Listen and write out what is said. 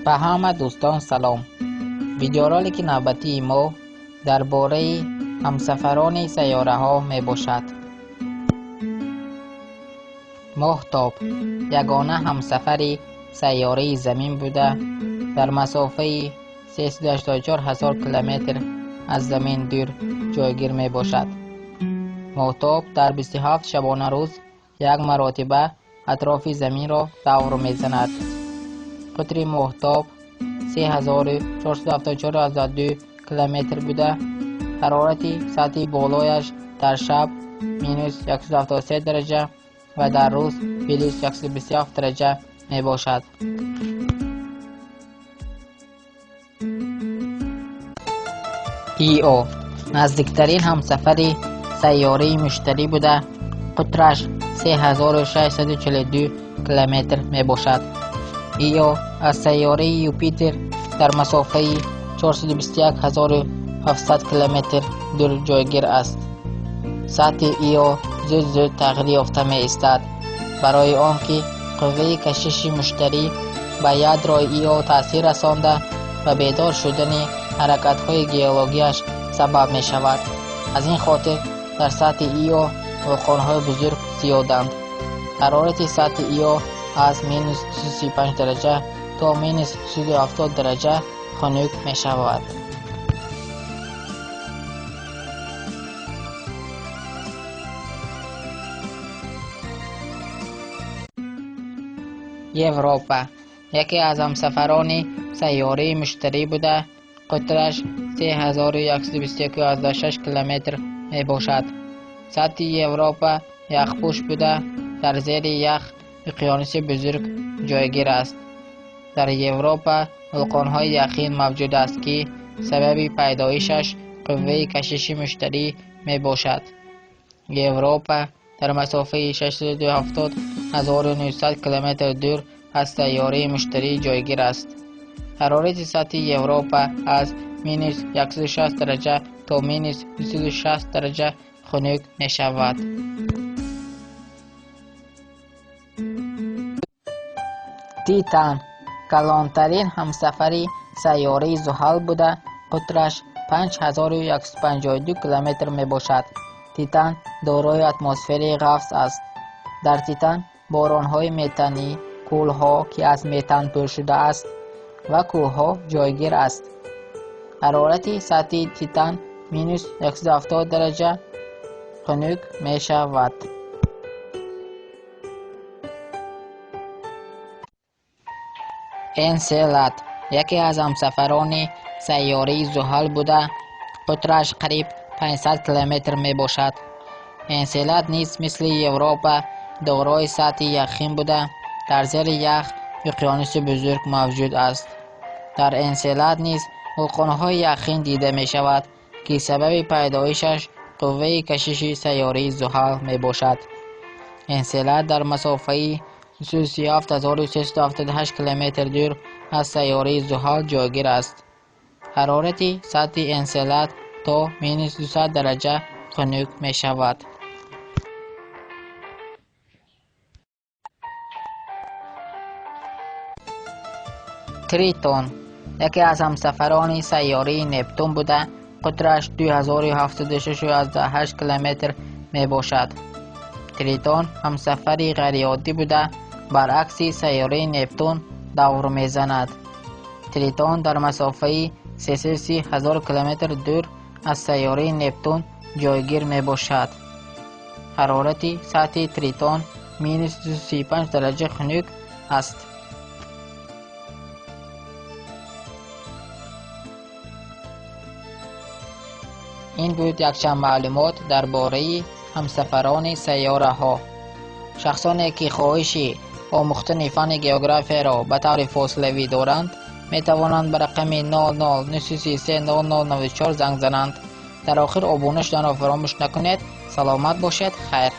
به همه دوستان سلام. ویدیورالک نوبتی ما درباره همسفران سیاره ها می باشد. ماهتاب یگانه همسفر سیاره زمین بوده در مسافه 384,000 کیلومتر از زمین دور جایگیر می باشد. ماهتاب در 27 شبانه روز یک مرتبه اطراف زمین را دور می زند. قطر ماهتاب 3474,2 کیلومتر بوده. حرارت سطح بالایش در شب مینوس 173 درجه و در روز پلوس 127 درجه می باشد. ایو نزدیکترین همسفر سیاره مشتری بوده. قطرش 3642 کیلومتر می باشد. ایو از سیاره یوپیتر در مسافه 421700 کیلومتر دور جایگیر است. سطح ایو زود تغییر یافته می ایستد، برای آنکه قوه کشش مشتری به یادرای ایو تاثیر رسانده و بیدار شدن حرکت های گیولوژیش سبب می شود. از این خاطر در سطح ایو وولکان های بزرگ زیادند. حرارت سطح ایو از مینوس 35 درجه تا مینوس 70 درجه خنک می شود. یوروپا یکی از همسفران سیاره مشتری بوده. قطرش 3121.6 کیلومتر می باشد. سطح یوروپا یخپوش بوده. در زیر یخ اقیانوس بزرگ جایگیر است. در یوروپا وولکان‌های یخین موجود است که سبب پیدایشش قوه کشش مشتری می باشد. یوروپا در مسافه 670,900 کیلومتر دور از سیاره مشتری جایگیر است. حرارت سطح یوروپا از مینوس 160 درجه تا مینوس 260 درجه خنک می شود. تیتان کلانترین همسفر سیاره زحل بوده. قطرش 5152 کیلومتر می باشد. تیتان دارای اتمسفر غوث است. در تیتان باران‌های متانی، کوه‌ها که از متان پر شده است و کوه‌ها جایگیر است. حرارت سطح تیتان مینوس 170 درجه خنک می شود. انسلاد یکی از همسفران سیاره زحل بوده. قطرش قریب 500 کیلومتر می باشد. انسلاد نیز مثل یوروپا دارای سطح یخین بوده. در زیر یخ اقیانوس بزرگ موجود است. در انسلاد نیز وولکان‌های یخین دیده می شود که سبب پیدایشش قوه کشش سیاره زحل می باشد. انسلاد در مسافه 37378 کیلومتر دور از سیاره زحل جایگیر است. حرارت سطح انسلاد تا مینوس 200 درجه خنک می شود. تریتون یکی از همسفران سیاره نپتون بوده. قطرش 2706.8 کیلومتر می باشد. تریتون همسفر غیرعادی بوده. برعکس سیاره نپتون دور می زند. تریتون در مسافه 330,000 کیلومتر دور از سیاره نپتون جایگیر می باشد. حرارت سطح تریتون مینوس 35 درجه خنک است. این بود یکچند معلومات درباره همسفران سیاره ها. شخصانی که خواهش آموختن فن گئوگرافی را به طور فاصله‌ای دارند می توانند به رقم 0093330094 زنگ زنند. در آخر آبونه شدن را فراموش نکنید. سلامت باشید. خیر.